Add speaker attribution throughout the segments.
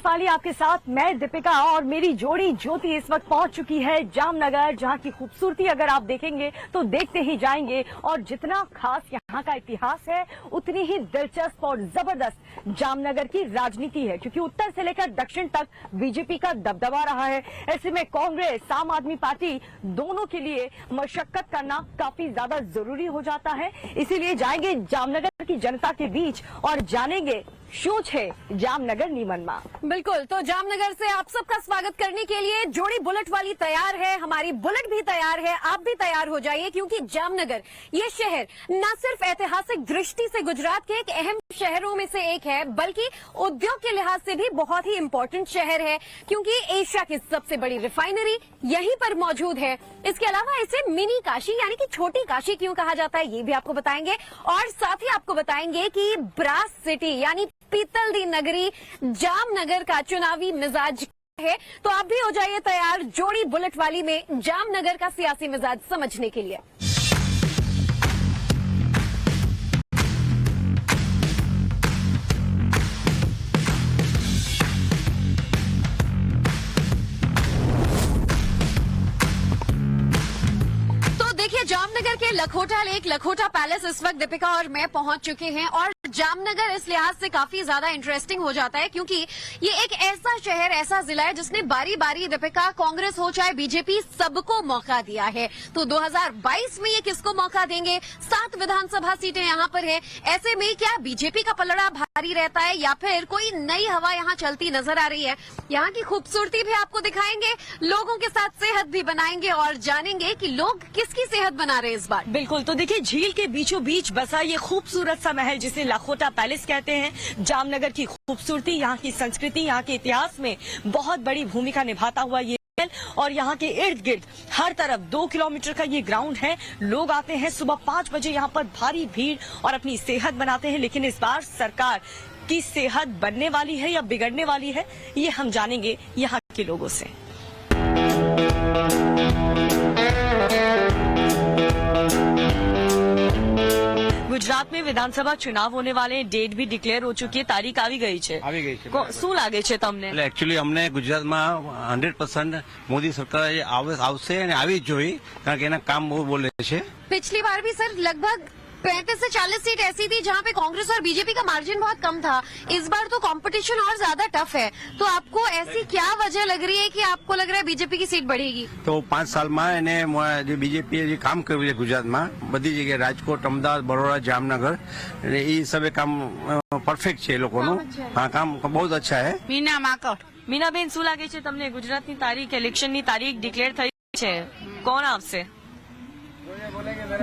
Speaker 1: वाली आपके साथ मैं दीपिका और मेरी जोड़ी ज्योति इस वक्त पहुंच चुकी है जामनगर, जहां की खूबसूरती अगर आप देखेंगे तो देखते ही जाएंगे। और जितना खास यहाँ का इतिहास है उतनी ही दिलचस्प और जबरदस्त जामनगर की राजनीति है, क्योंकि उत्तर से लेकर दक्षिण तक बीजेपी का दबदबा रहा है। ऐसे में कांग्रेस आम आदमी पार्टी दोनों के लिए मशक्कत करना काफी ज्यादा जरूरी हो जाता है। इसीलिए जाएंगे जामनगर की जनता के बीच और जानेंगे શું છે जामनगर नीमनमा।
Speaker 2: बिल्कुल, तो जामनगर से आप सबका स्वागत करने के लिए जोड़ी बुलेट वाली तैयार है, हमारी बुलेट भी तैयार है, आप भी तैयार हो जाइए, क्योंकि जामनगर ये शहर न सिर्फ ऐतिहासिक दृष्टि से गुजरात के एक अहम शहरों में से एक है, बल्कि उद्योग के लिहाज से भी बहुत ही इम्पोर्टेंट शहर है, क्योंकि एशिया की सबसे बड़ी रिफाइनरी यहीं पर मौजूद है। इसके अलावा इसे मिनी काशी यानी कि छोटी काशी क्यों कहा जाता है ये भी आपको बताएंगे, और साथ ही आपको बताएंगे कि ब्रास सिटी यानी पीतल दी नगरी जामनगर का चुनावी मिजाज है। तो आप भी हो जाइए तैयार जोड़ी बुलेट वाली में जामनगर का सियासी मिजाज समझने के लिए। देखिए, जामनगर के लखोटा लेक, लखोटा पैलेस इस वक्त दीपिका और मैं पहुंच चुके हैं। और जामनगर इस लिहाज से काफी ज्यादा इंटरेस्टिंग हो जाता है क्योंकि ये एक ऐसा शहर, ऐसा जिला है जिसने बारी बारी दीपिका, कांग्रेस हो चाहे बीजेपी, सबको मौका दिया है। तो 2022 में ये किसको मौका देंगे? 7 विधानसभा सीटें यहाँ पर है। ऐसे में क्या बीजेपी का पलड़ा भारी रहता है या फिर कोई नई हवा यहाँ चलती नजर आ रही है? यहाँ की खूबसूरती भी आपको दिखाएंगे, लोगों के साथ सेहत भी बनाएंगे और जानेंगे कि लोग किसकी सेहत बना रहे हैं इस बार।
Speaker 1: बिल्कुल, तो देखिए झील के बीचों बीच बसा ये खूबसूरत सा महल जिसे लखोटा पैलेस कहते हैं, जामनगर की खूबसूरती, यहाँ की संस्कृति, यहाँ के इतिहास में बहुत बड़ी भूमिका निभाता हुआ ये महल। और यहाँ के इर्द गिर्द हर तरफ 2 किलोमीटर का ये ग्राउंड है। लोग आते हैं सुबह 5 बजे यहाँ पर भारी भीड़ और अपनी सेहत बनाते हैं। लेकिन इस बार सरकार की सेहत बनने वाली है या बिगड़ने वाली है, ये हम जानेंगे यहाँ के लोगों से। गुजरात में विधानसभा चुनाव होने वाले, डेट भी डिक्लेयर हो चुकी है, तारीख આવી ગઈ છે। શું લાગે છે તમને?
Speaker 3: एक्चुअली हमने गुजरातમાં 100% मोदी सरकार આવશે અને આવી જ જોઈ, કારણ કે એના કામ બહુ બોલે છે।
Speaker 2: पिछली बार भी सर लगभग 35 से 40 सीट ऐसी थी जहाँ पे कांग्रेस और बीजेपी का मार्जिन बहुत कम था। इस बार तो कंपटीशन और ज्यादा टफ है। तो आपको ऐसी क्या वजह लग रही है कि आपको लग रहा है बीजेपी की सीट बढ़ेगी?
Speaker 3: તો 5 સાલમાં એને જે બીજેપીએ જે કામ કર્યું છે ગુજરાતમાં બધી જગ્યાએ, રાજકોટ, અમદાવાદ, બરોડા, જામનગર, અને એ સબે કામ પરફેક્ટ છે એ લોકોનું। હા, કામ बहुत अच्छा है।
Speaker 2: मीना माकड़।
Speaker 1: મીનાબેન, શું લાગે છે તમને? ગુજરાતની તારીખ, ઇલેક્શનની તારીખ ડિક્લેર થઈ છે, કોણ આવશે?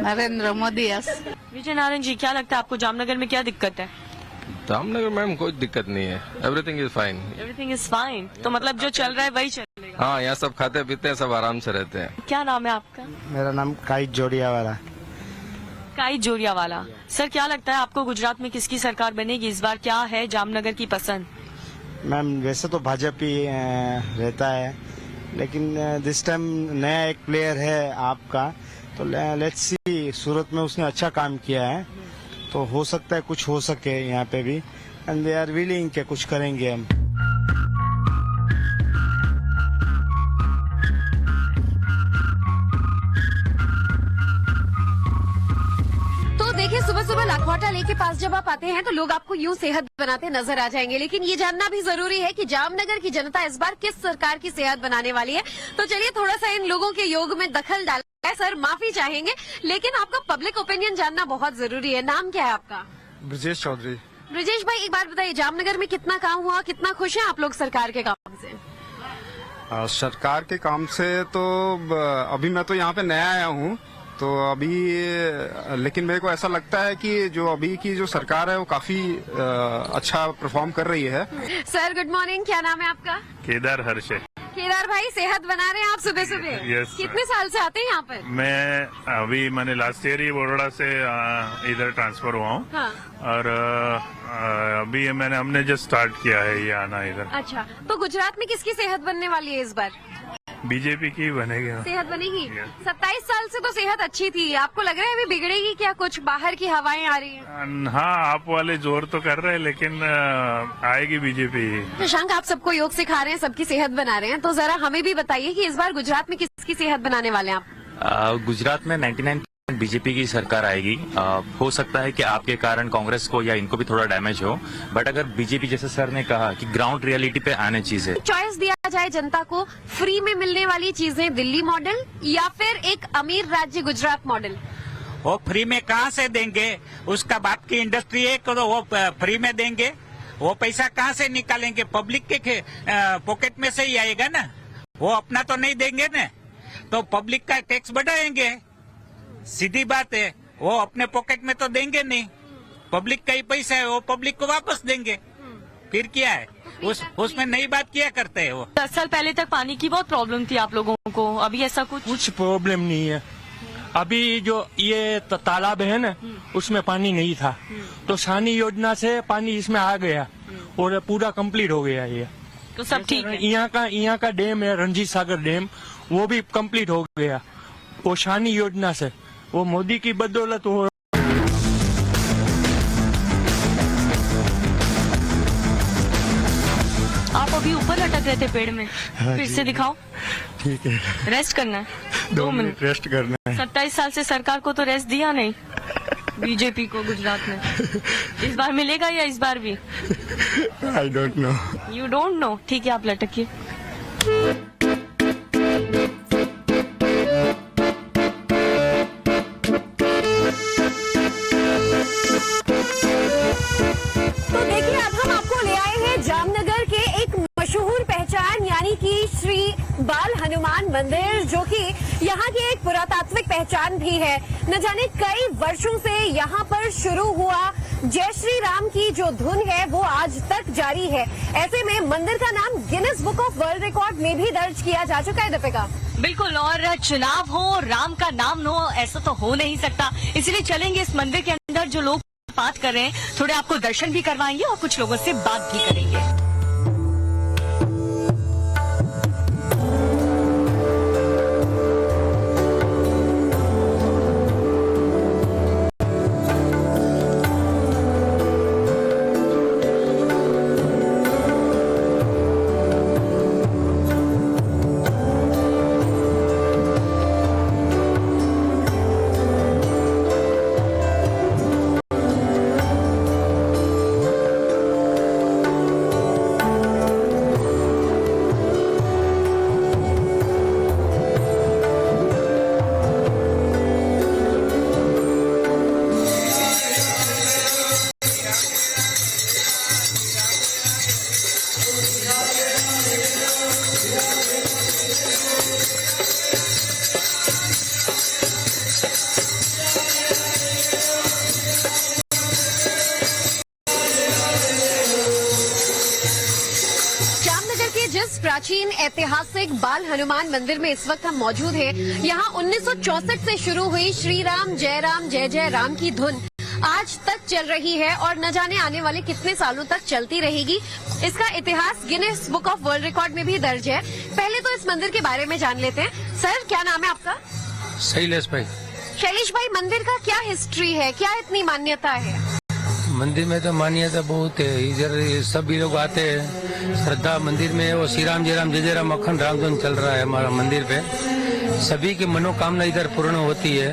Speaker 4: नरेंद्र मोदी। यस।
Speaker 1: विजय नारायण जी, क्या लगता है आपको जामनगर में क्या दिक्कत है?
Speaker 5: जामनगर मैम कोई दिक्कत नहीं है, everything is fine.
Speaker 1: Everything is fine, तो मतलब जो चल रहा है वही चलेगा?
Speaker 5: हाँ, यहाँ सब खाते पीते हैं, सब आराम से रहते हैं।
Speaker 1: क्या नाम है आपका?
Speaker 6: मेरा नाम काई जोड़िया वाला।
Speaker 1: काई जोरिया वाला। सर, क्या लगता है आपको गुजरात में किसकी सरकार बनेगी इस बार? क्या है जामनगर की पसंद?
Speaker 6: मैम वैसे तो भाजपा ही रहता है, लेकिन दिस टाइम नया एक प्लेयर है आपका, तो लेट्स सी। सूरत में उसने अच्छा काम किया है, तो हो सकता है कुछ हो सके यहाँ पे भी, एंड दे आर विलिंग के कुछ करेंगे हम।
Speaker 2: तो देखिए, सुबह सुबह लखोटा लेक के पास जब आप आते हैं तो लोग आपको यूं सेहत बनाते नजर आ जाएंगे, लेकिन ये जानना भी जरूरी है कि जामनगर की जनता इस बार किस सरकार की सेहत बनाने वाली है। तो चलिए थोड़ा सा इन लोगों के योग में दखल डाल है। सर, माफी चाहेंगे, लेकिन आपका पब्लिक ओपिनियन जानना बहुत जरूरी है। नाम क्या है आपका?
Speaker 6: ब्रजेश चौधरी।
Speaker 2: ब्रजेश भाई, एक बात बताइए, जामनगर में कितना काम हुआ, कितना खुश हैं आप लोग सरकार के काम से?
Speaker 7: सरकार के काम से तो अभी मैं तो यहाँ पे नया आया हूँ, तो अभी लेकिन मेरे को ऐसा लगता है कि जो अभी की जो सरकार है वो काफी अच्छा परफॉर्म कर रही है।
Speaker 2: सर गुड मॉर्निंग, क्या नाम है आपका?
Speaker 8: केदार हर्ष।
Speaker 2: केदार भाई, सेहत बना रहे हैं आप सुबह सुबह?
Speaker 8: यस।
Speaker 2: कितने साल से आते हैं यहाँ पर?
Speaker 8: मैं मैंने लास्ट ईयर ही बड़ोड़ा से इधर ट्रांसफर हुआ हूँ।
Speaker 2: हाँ।
Speaker 8: और अभी हमने जस्ट स्टार्ट किया है ये आना इधर।
Speaker 2: अच्छा, तो गुजरात में किसकी सेहत बनने वाली है इस बार?
Speaker 8: बीजेपी की बनेगी।
Speaker 2: सेहत बनेगी।
Speaker 8: Yes.
Speaker 2: 27 साल से तो सेहत अच्छी थी, आपको लग रहा है अभी बिगड़ेगी क्या? कुछ बाहर की हवाएं आ रही हैं।
Speaker 8: हाँ, आप वाले जोर तो कर रहे हैं, लेकिन आएगी बीजेपी।
Speaker 2: शशांक, आप सबको योग सिखा रहे हैं, सबकी सेहत बना रहे हैं, तो जरा हमें भी बताइए कि इस बार गुजरात में किसकी सेहत बनाने वाले हैं आप?
Speaker 4: गुजरात में 99% बीजेपी की सरकार आएगी। हो सकता है कि आपके कारण कांग्रेस को या इनको भी थोड़ा डैमेज हो, बट अगर बीजेपी जैसे सर ने कहा कि ग्राउंड रियलिटी पे आने चीजें,
Speaker 2: चॉइस दिया जाए जनता को, फ्री में मिलने वाली चीजें दिल्ली मॉडल या फिर एक अमीर राज्य गुजरात मॉडल?
Speaker 9: वो फ्री में कहाँ से देंगे? उसका बाप की इंडस्ट्री है तो वो फ्री में देंगे। वो पैसा कहाँ से निकालेंगे? पब्लिक के पॉकेट में से ही आएगा ना। वो अपना तो नहीं देंगे ना, तो पब्लिक का टैक्स बढ़ाएंगे। सीधी बात है, वो अपने पॉकेट में तो देंगे नहीं। पब्लिक का ही पैसा है, वो पब्लिक को वापस देंगे। फिर क्या है? उसमें नई बात किया करते हैं वो।
Speaker 1: 10 साल पहले तक पानी की बहुत प्रॉब्लम थी आप लोगों को, अभी ऐसा कुछ
Speaker 10: प्रॉब्लम नहीं है। अभी जो ये तालाब है ना, उसमें पानी नहीं था, तो सानी योजना से पानी इसमें आ गया और पूरा कंप्लीट हो गया ये।
Speaker 1: तो सब ठीक है।
Speaker 10: यहाँ का डैम है रणजीत सागर डैम, वो भी कंप्लीट हो गया वो शानी योजना से, वो मोदी की बदौलत हो।
Speaker 1: आप अभी ऊपर लटक रहे थे पेड़ में, फिर से दिखाओ।
Speaker 10: ठीक है,
Speaker 1: रेस्ट करना है 2 मिनट
Speaker 10: रेस्ट करना है।
Speaker 1: 27 साल से सरकार को तो रेस्ट दिया नहीं बीजेपी को गुजरात में। इस बार मिलेगा या इस बार भी?
Speaker 10: I don't know.
Speaker 1: You don't know? ठीक है, आप लटकिए।
Speaker 2: तो देखिए, अब हम आपको ले आए हैं जामनगर के एक मशहूर पहचान यानी कि श्री बाल हनुमान मंदिर, जो कि यहाँ की एक पुरातात्विक पहचान भी है। न जाने कई वर्षों से यहाँ पर शुरू हुआ जय श्री राम की जो धुन है वो आज तक जारी है। ऐसे में मंदिर का नाम Guinness book of world record में भी दर्ज किया जा चुका है। दीपिका,
Speaker 1: बिल्कुल, और चुनाव हो राम का नाम नो, ऐसा तो हो नहीं सकता। इसलिए चलेंगे इस मंदिर के अंदर, जो लोग बात कर रहे हैं, थोड़े आपको दर्शन भी करवाएंगे और कुछ लोगों से बात भी करेंगे।
Speaker 2: प्राचीन ऐतिहासिक बाल हनुमान मंदिर में इस वक्त हम मौजूद हैं। यहाँ 1964 से शुरू हुई श्री राम जय जय राम की धुन आज तक चल रही है और न जाने आने वाले कितने सालों तक चलती रहेगी। इसका इतिहास Guinness book of world record में भी दर्ज है। पहले तो इस मंदिर के बारे में जान लेते हैं। सर, क्या नाम है आपका?
Speaker 3: शैलेश भाई।
Speaker 2: शैलेश भाई, मंदिर का क्या हिस्ट्री है, क्या इतनी मान्यता है?
Speaker 3: मंदिर में तो मान्यता बहुत है, इधर सभी लोग आते हैं, श्रद्धा मंदिर में। वो श्री राम जय जय राम अखंड रामधुन चल रहा है हमारा मंदिर पे। सभी की मनोकामना इधर पूर्ण होती है।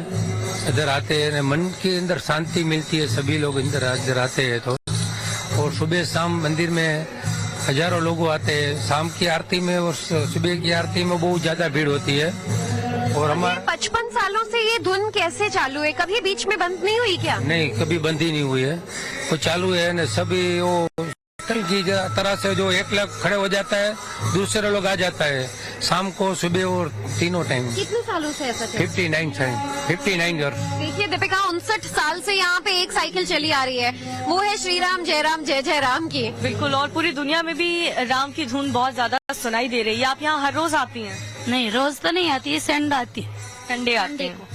Speaker 3: इधर आते हैं, मन के अंदर शांति मिलती है, सभी लोग इधर आते हैं। तो और सुबह शाम मंदिर में हजारों लोग आते हैं। शाम की आरती में और सुबह की आरती में बहुत ज्यादा भीड़ होती है। और हमारे
Speaker 2: 55 सालों से ये धुन कैसे चालू है? कभी बीच में बंद नहीं हुई क्या?
Speaker 3: नहीं, कभी बंद ही नहीं हुई है, वो चालू है न। सभी वो की तरह से जो एक लाख खड़े हो जाता है, दूसरे लोग आ जाता है शाम को, सुबह और तीनों टाइम।
Speaker 2: कितने सालों से ऐसा चल?
Speaker 3: 59 ईयर।
Speaker 2: देखिए दीपिका, 59 साल से यहाँ पे एक साइकिल चली आ रही है, वो है श्री राम जय जय राम की।
Speaker 1: बिल्कुल, और पूरी दुनिया में भी राम की धुन बहुत ज्यादा सुनाई दे रही है। आप यहाँ हर रोज आती हैं?
Speaker 11: नहीं, रोज तो नहीं आती है, संडे आती है।
Speaker 1: संडे आते हैं?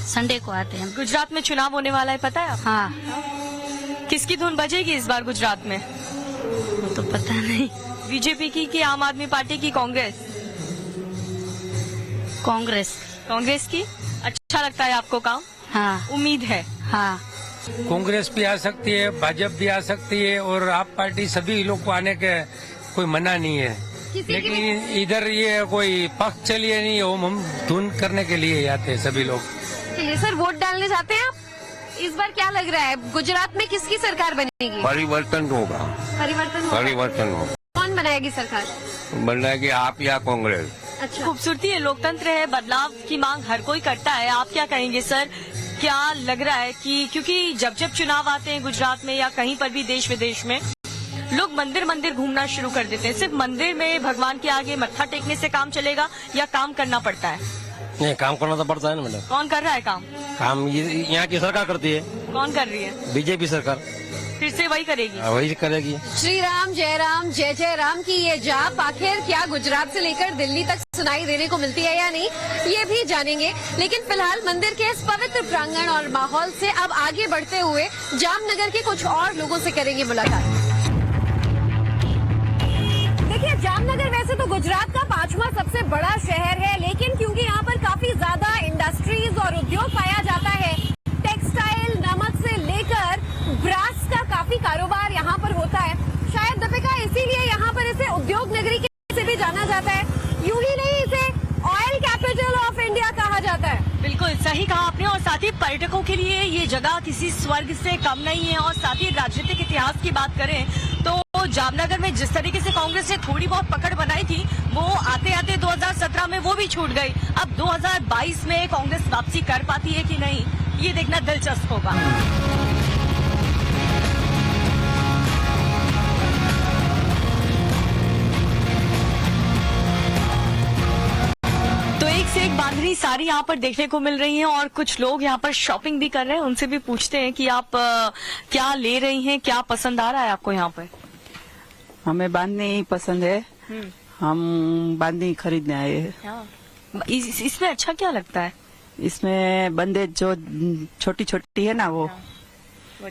Speaker 11: संडे को आते हैं।
Speaker 1: गुजरात में चुनाव होने वाला है, पता है आप?
Speaker 11: हाँ।
Speaker 1: किसकी धुन बजेगी इस बार गुजरात में?
Speaker 11: वो तो पता नहीं।
Speaker 1: बीजेपी की कि आम आदमी पार्टी की, कांग्रेस?
Speaker 11: कांग्रेस।
Speaker 1: कांग्रेस की। अच्छा लगता है आपको काम?
Speaker 11: हाँ
Speaker 1: उम्मीद है।
Speaker 11: हाँ।
Speaker 3: कांग्रेस भी आ सकती है, भाजपा भी आ सकती है और आप पार्टी सभी लोग को आने के कोई मना नहीं है, लेकिन इधर ये कोई पक्ष चलिए नहीं, हम धुन करने के लिए आते हैं सभी लोग।
Speaker 2: चलिए सर, वोट डालने जाते हैं आप? इस बार क्या लग रहा है, गुजरात में किसकी सरकार बनेगी?
Speaker 12: परिवर्तन होगा। परिवर्तन होगा।
Speaker 2: कौन बनाएगी सरकार?
Speaker 12: बनाएगी आप या कांग्रेस।
Speaker 2: अच्छा,
Speaker 1: खूबसूरती है, लोकतंत्र है, बदलाव की मांग हर कोई करता है। आप क्या कहेंगे सर, क्या लग रहा है कि क्योंकि जब जब चुनाव आते हैं गुजरात में या कहीं पर भी देश विदेश में, लोग मंदिर मंदिर घूमना शुरू कर देते हैं। सिर्फ मंदिर में भगवान के आगे मत्था टेकने से काम चलेगा या काम करना पड़ता है?
Speaker 12: नहीं, काम करना तो पड़ता है ना मैडम।
Speaker 1: कौन कर रहा है काम?
Speaker 12: काम यहाँ की सरकार करती है।
Speaker 1: कौन कर रही है?
Speaker 12: बीजेपी सरकार।
Speaker 1: फिर से वही करेगी?
Speaker 12: वही करेगी।
Speaker 2: श्री राम जय जय राम की ये जाप आखिर क्या गुजरात से लेकर दिल्ली तक सुनाई देने को मिलती है या नहीं, ये भी जानेंगे। लेकिन फिलहाल मंदिर के इस पवित्र प्रांगण और माहौल से अब आगे बढ़ते हुए जामनगर के कुछ और लोगों से करेंगे मुलाकात। देखिए, जामनगर वैसे तो गुजरात का 5वां सबसे बड़ा शहर है, लेकिन क्योंकि यहाँ पर काफी ज्यादा इंडस्ट्रीज और उद्योग पाया जाता है, टेक्सटाइल, नमक से लेकर ब्रास का काफी कारोबार यहाँ पर होता है। शायद दीपिका इसीलिए यहाँ पर इसे उद्योग नगरी से भी जाना जाता है। यूं ही नहीं, इसे ऑयल कैपिटल ऑफ इंडिया कहा जाता है।
Speaker 1: बिल्कुल सही कहा आपने। और साथ ही पर्यटकों के लिए ये जगह किसी स्वर्ग से कम नहीं है। और साथ ही राजनीतिक इतिहास की बात करें तो जामनगर में जिस तरीके से कांग्रेस ने थोड़ी बहुत पकड़ बनाई थी, वो आते आते 2017 में वो भी छूट गई। अब 2022 में कांग्रेस वापसी कर पाती है कि नहीं, ये देखना दिलचस्प होगा। तो एक से एक बांधनी साड़ी यहाँ पर देखने को मिल रही हैं और कुछ लोग यहाँ पर शॉपिंग भी कर रहे हैं। उनसे भी पूछते हैं कि आप क्या ले रही हैं, क्या पसंद आ रहा है आपको यहाँ पर?
Speaker 13: हमें बांधनी पसंद है, हम बांधनी खरीदने आए हैं।
Speaker 1: इसमें अच्छा क्या लगता है?
Speaker 13: इसमें बंदेज जो छोटी छोटी है ना, वो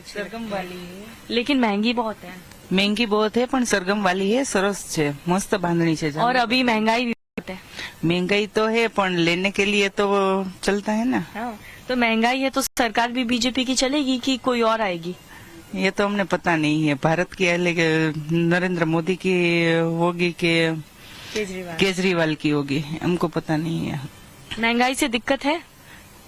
Speaker 1: सरगम वाली है, लेकिन महंगी बहुत है।
Speaker 13: महंगी बहुत है, पर सरगम वाली है, सरस है, मस्त बांधनी है।
Speaker 1: और अभी महंगाई भी बहुत है।
Speaker 13: महंगाई तो है, पर लेने के लिए तो चलता है ना।
Speaker 1: तो महंगाई है तो सरकार भी बीजेपी की चलेगी कि कोई और आएगी?
Speaker 13: ये तो हमने पता नहीं है। भारत की है, लेकिन नरेंद्र मोदी की होगी कि केजरीवाल की होगी, हमको पता नहीं है।
Speaker 1: महंगाई से दिक्कत है?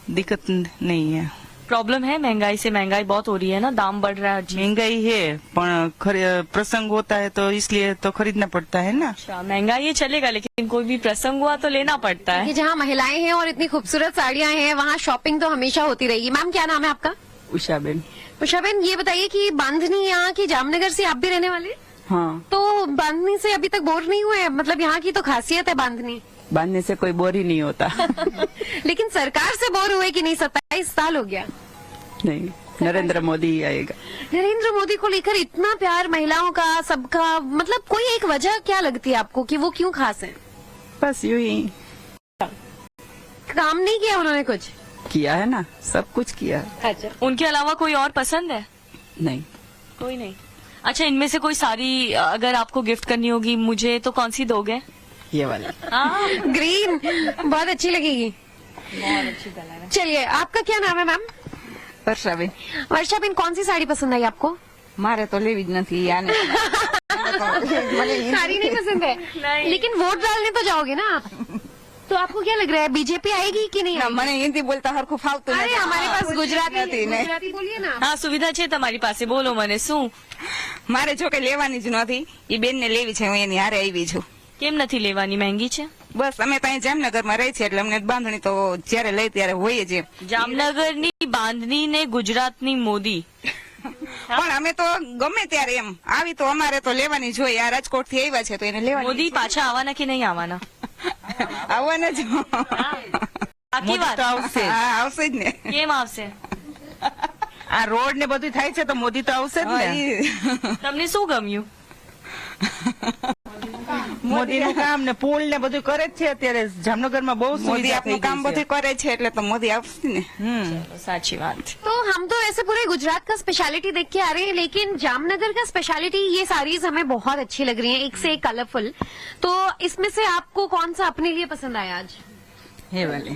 Speaker 13: दिक्कत नहीं है।
Speaker 1: प्रॉब्लम है महंगाई से? महंगाई बहुत हो रही है ना, दाम बढ़ रहा है।
Speaker 13: महंगाई है, पर प्रसंग होता है तो इसलिए तो खरीदना पड़ता है ना।
Speaker 1: अच्छा, महंगाई ये चलेगा, लेकिन कोई भी प्रसंग हुआ तो लेना पड़ता है।
Speaker 2: जहाँ महिलाएं हैं और इतनी खूबसूरत साड़ियाँ हैं, वहाँ शॉपिंग तो हमेशा होती रहेगी। मैम, क्या नाम है आपका?
Speaker 13: उषाबेन।
Speaker 2: उषाबेन, ये बताइए कि बांधनी यहाँ की जामनगर से आप भी रहने वाले?
Speaker 13: हाँ।
Speaker 2: तो बांधनी से अभी तक बोर नहीं हुए? मतलब यहाँ की तो खासियत है बांधनी।
Speaker 13: बांधने से कोई बोर ही नहीं होता।
Speaker 2: लेकिन सरकार से बोर हुए कि नहीं? 27 साल हो गया।
Speaker 13: नहीं, नरेंद्र मोदी ही आएगा।
Speaker 2: नरेंद्र मोदी को लेकर इतना प्यार महिलाओं का, सबका, मतलब कोई एक वजह क्या लगती है आपको कि वो क्यों खास है?
Speaker 13: बस यूं ही।
Speaker 2: काम नहीं किया उन्होंने? कुछ
Speaker 13: किया है ना, सब कुछ किया।
Speaker 2: अच्छा,
Speaker 1: उनके अलावा कोई और पसंद है?
Speaker 13: नहीं,
Speaker 1: कोई नहीं। अच्छा, इनमें से कोई साड़ी अगर आपको गिफ्ट करनी होगी मुझे, तो कौन सी दोगे?
Speaker 13: ये वाला।
Speaker 2: ग्रीन बहुत अच्छी लगेगी। बहुत अच्छी कलर है। चलिए, आपका क्या नाम है मैम?
Speaker 13: वर्षाबेन।
Speaker 2: वर्षाबेन, कौन सी साड़ी पसंद आई आपको?
Speaker 13: मारे तो लेवी नहीं यानी।
Speaker 2: साड़ी नहीं पसंद है? नहीं। लेकिन वोट डालने तो जाओगे ना आप, तो आपको क्या लग रहा है, बीजेपी आएगी कि नहीं?
Speaker 13: मैंने हिंदी बोलता हर को फालतू।
Speaker 2: अरे हमारे पास गुजराती बोलिए ना।
Speaker 1: हाँ, सुविधा છે તમારી પાસે, બોલો મને શું?
Speaker 13: મારે જો કે લેવાની જ નથી, એ બેન ને લેવી છે, હું એની હારે આવી છું।
Speaker 1: કેમ નથી લેવાની? મહેંગી છે?
Speaker 13: બસ અમે ત્યાં જામનગરમાં રહી છે, એટલે અમને બાંધણી તો જ્યારે લઈ ત્યારે હોય જ એમ।
Speaker 1: જામનગરની બાંધણી ને ગુજરાતની મોદી।
Speaker 13: પણ અમે તો ગમે ત્યારે એમ આવી તો અમારે તો લેવાની જ હોય। આ રાજકોટ થી આવ્યા છે તો એને લેવાની।
Speaker 1: મોદી પાછા આવવાના કે નહીં આવવાના?
Speaker 13: આવવાના જ।
Speaker 1: બાકી વાત
Speaker 13: આવશે જ ને।
Speaker 1: કેમ આવશે?
Speaker 13: આ રોડ ને બધું થાય છે તો મોદી તો આવશે જ ને।
Speaker 1: તમને શું ગમ્યું?
Speaker 13: મોદી નું કામ ને પુલ ને બધું કરે જ છે અત્યારે જામનગરમાં, બહુ મોદી આપનું કામ બધું કરે છે એટલે તો મોદી આવશે ને।
Speaker 1: સાચી વાત।
Speaker 2: तो हम तो ऐसे पूरे गुजरात का स्पेशलिटी देख के आ रहे हैं, लेकिन जामनगर का स्पेशलिटी, ये साड़ीज हमें बहुत अच्छी लग रही हैं, एक से एक कलरफुल। तो इसमें से आपको कौन सा अपने लिए पसंद आया आज?
Speaker 13: ये वाले।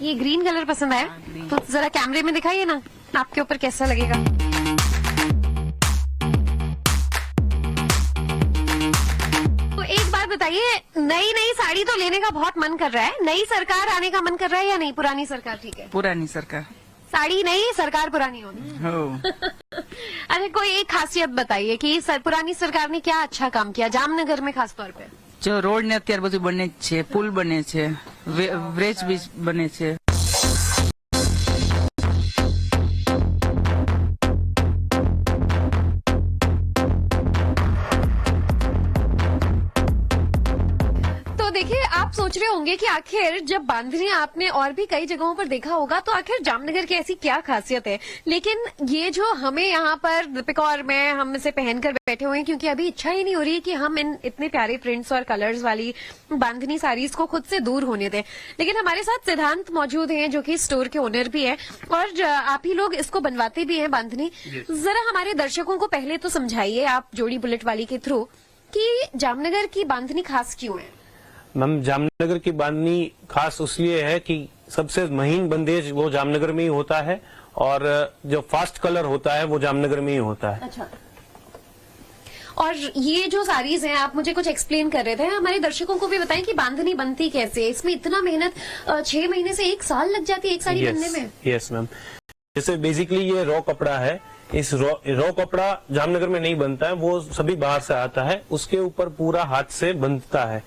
Speaker 2: ये ग्रीन कलर पसंद आया, तो जरा कैमरे में दिखाइए ना आपके ऊपर कैसा लगेगा। तो एक बात बताइए, नई साड़ी तो लेने का बहुत मन कर रहा है, नई सरकार आने का मन कर रहा है या नहीं पुरानी सरकार ठीक है?
Speaker 13: पुरानी सरकार।
Speaker 2: साड़ी नई, सरकार पुरानी होगी।
Speaker 13: हो
Speaker 2: अच्छा, कोई एक खासियत बताइए कि पुरानी सरकार ने क्या अच्छा काम किया जामनगर में खास तौर पे?
Speaker 13: जो रोड ने અત્યાર બધું બને છે, પુલ બને છે, બ્રિજ બી બને છે।
Speaker 2: तो देखिए, आप सोच रहे होंगे कि आखिर जब बांधनी आपने और भी कई जगहों पर देखा होगा तो आखिर जामनगर की ऐसी क्या खासियत है, लेकिन ये जो हमें यहाँ पर दीपिका और मैं हम इसे पहनकर बैठे हुए हैं क्योंकि अभी इच्छा ही नहीं हो रही है कि हम इन इतने प्यारे प्रिंट्स और कलर्स वाली बांधनी साड़ीज को खुद से दूर होने दें। लेकिन हमारे साथ सिद्धांत मौजूद हैं जो कि स्टोर के ओनर भी है और आप ही लोग इसको बनवाते भी हैं बांधनी। जरा हमारे दर्शकों को पहले तो समझाइए आप जोड़ी बुलेट वाली के थ्रू कि जामनगर की बांधनी खास क्यों है?
Speaker 14: मैम, जामनगर की बांधनी खास इसलिए है कि सबसे महीन बंदेज वो जामनगर में ही होता है और जो फास्ट कलर होता है वो जामनगर में ही होता है।
Speaker 2: अच्छा, और ये जो साड़ीज हैं आप मुझे कुछ एक्सप्लेन कर रहे थे, हमारे दर्शकों को भी बताएं कि बांधनी बनती कैसे है, इसमें इतना मेहनत 6 महीने से 1 साल लग जाती है एक साड़ी बनने में।
Speaker 14: यस मैम, जैसे बेसिकली ये रॉ कपड़ा है, इस रॉ कपड़ा जामनगर में नहीं बनता है, वो सभी बाहर से आता है, उसके ऊपर पूरा हाथ से बनता है।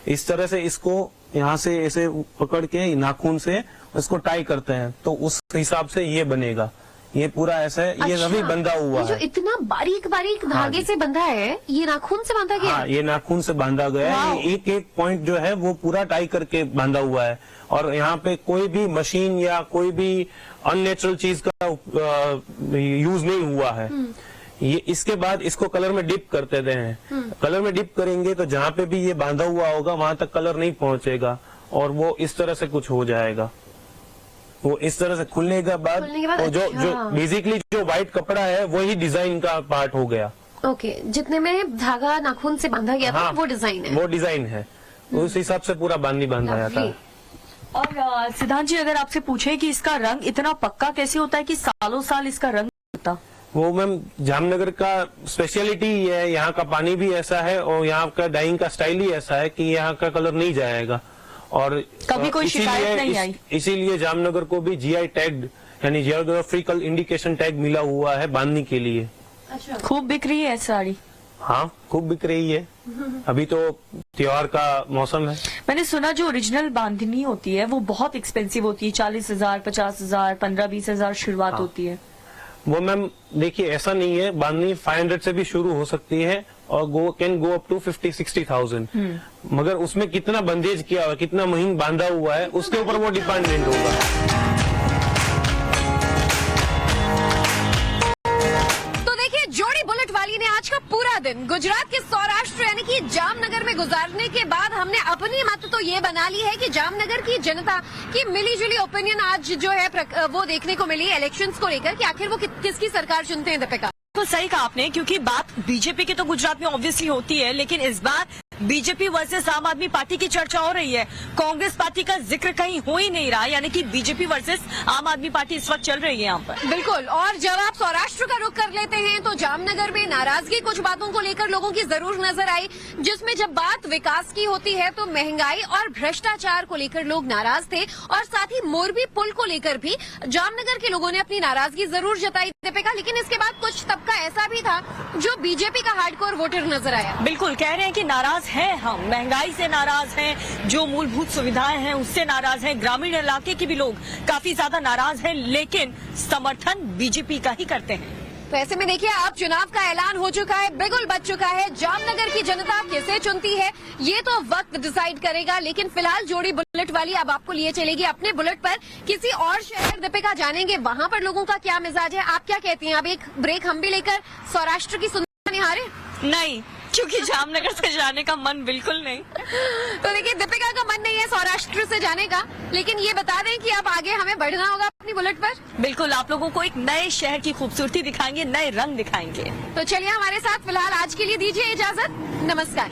Speaker 14: इस तरह से इसको यहाँ से ऐसे पकड़ के नाखून से इसको टाई करते हैं तो उस हिसाब से ये बनेगा। ये पूरा ऐसा है, ये अभी बंधा हुआ
Speaker 2: है। जो इतना बारीक बारीक धागे से बंधा है, ये नाखून से बांधा गया?
Speaker 14: हाँ, ये नाखून से बांधा गया है। एक एक पॉइंट जो है वो पूरा टाई करके बांधा हुआ है और यहाँ पे कोई भी मशीन या कोई भी अननेचुरल चीज का यूज नहीं हुआ है। ये इसके बाद इसको कलर में डिप करते हैं। कलर में डिप करेंगे तो जहाँ पे भी ये बांधा हुआ होगा वहां तक कलर नहीं पहुंचेगा और वो इस तरह से कुछ हो जाएगा। वो इस तरह से खुलने के बाद जो बेसिकली जो व्हाइट कपड़ा है वही डिजाइन का पार्ट हो गया।
Speaker 2: ओके, जितने में धागा नाखून से बांधा गया था वो डिजाइन है।
Speaker 14: वो डिजाइन है, उस हिसाब से पूरा बांधनी बांधा जाता है।
Speaker 1: और सिद्धांत जी, अगर आपसे पूछे कि इसका रंग इतना पक्का कैसे होता है कि सालों साल इसका रंग होता?
Speaker 14: वो मैम जामनगर का स्पेशलिटी है, यहाँ का पानी भी ऐसा है और यहाँ का डाइंग का स्टाइल ही ऐसा है कि यहाँ का कलर नहीं जाएगा और
Speaker 1: कभी कोई शिकायत नहीं आई।
Speaker 14: इसीलिए जामनगर को भी जीआई टैग यानी जियोग्राफिकल इंडिकेशन टैग मिला हुआ है बांधनी के लिए।
Speaker 1: अच्छा, खूब बिक रही है साड़ी?
Speaker 14: हाँ, खूब बिक रही है। अभी तो त्योहार का मौसम है।
Speaker 1: मैंने सुना जो ओरिजिनल बांधनी होती है वो बहुत एक्सपेंसिव होती है, 40,000, 50,000, 15-20 हजार शुरुआत होती है।
Speaker 14: वो मैम देखिए ऐसा नहीं है, बांधनी 500 से भी शुरू हो सकती है और कैन गो अप टू 50-60,000। मगर उसमें कितना बंदेज किया हुआ, कितना महीन बांधा हुआ है उसके ऊपर वो डिपेंडेंट होगा।
Speaker 2: जोड़ी बुलेट वाली ने आज का पूरा दिन गुजरात के सौराष्ट्र यानी कि जामनगर में गुजारने के बाद हमने अपनी मत तो ये बना ली है कि जामनगर की जनता की मिली जुली ओपिनियन आज जो है वो देखने को मिली इलेक्शंस को लेकर कि आखिर वो किसकी सरकार चुनते हैं। दीपिका,
Speaker 1: तो सही कहा आपने, क्योंकि बात बीजेपी की तो गुजरात में ऑब्वियसली होती है, लेकिन इस बार बीजेपी वर्सेस आम आदमी पार्टी की चर्चा हो रही है। कांग्रेस पार्टी का जिक्र कहीं हो ही नहीं रहा, यानी कि बीजेपी वर्सेस आम आदमी पार्टी इस वक्त चल रही है यहाँ पर।
Speaker 2: बिल्कुल, और जब आप सौराष्ट्र का रुख कर लेते हैं तो जामनगर में नाराजगी कुछ बातों को लेकर लोगों की जरूर नजर आई, जिसमें जब बात विकास की होती है तो महंगाई और भ्रष्टाचार को लेकर लोग नाराज थे और साथ ही मोरबी पुल को लेकर भी जामनगर के लोगों ने अपनी नाराजगी जरूर जताई। दीपिका, लेकिन इसके बाद कुछ तबका ऐसा भी था जो बीजेपी का हार्डकोर वोटर नजर आया।
Speaker 1: बिल्कुल, कह रहे हैं कि नाराज हैं, हम महंगाई से नाराज हैं, जो मूलभूत सुविधाएं हैं उससे नाराज हैं, ग्रामीण इलाके के भी लोग काफी ज्यादा नाराज हैं, लेकिन समर्थन बीजेपी का ही करते हैं।
Speaker 2: तो ऐसे में देखिए, आप चुनाव का ऐलान हो चुका है, बिगुल बज चुका है, जामनगर की जनता किसे चुनती है ये तो वक्त डिसाइड करेगा। लेकिन फिलहाल जोड़ी बुलेट वाली अब आपको लिए चलेगी अपने बुलेट पर किसी और शहर। दीपिका, जानेंगे वहाँ पर लोगों का क्या मिजाज है, आप क्या कहती हैं? अब एक ब्रेक हम भी लेकर सौराष्ट्र की सुंदर निहारे?
Speaker 1: नहीं, क्योंकि जामनगर से जाने का मन बिल्कुल नहीं।
Speaker 2: तो देखिए, दीपिका का मन नहीं है सौराष्ट्र से जाने का, लेकिन ये बता दें कि अब आगे हमें बढ़ना होगा अपनी बुलेट पर।
Speaker 1: बिल्कुल, आप लोगों को एक नए शहर की खूबसूरती दिखाएंगे, नए रंग दिखाएंगे।
Speaker 2: तो चलिए हमारे साथ फिलहाल आज के लिए दीजिए इजाजत, नमस्कार।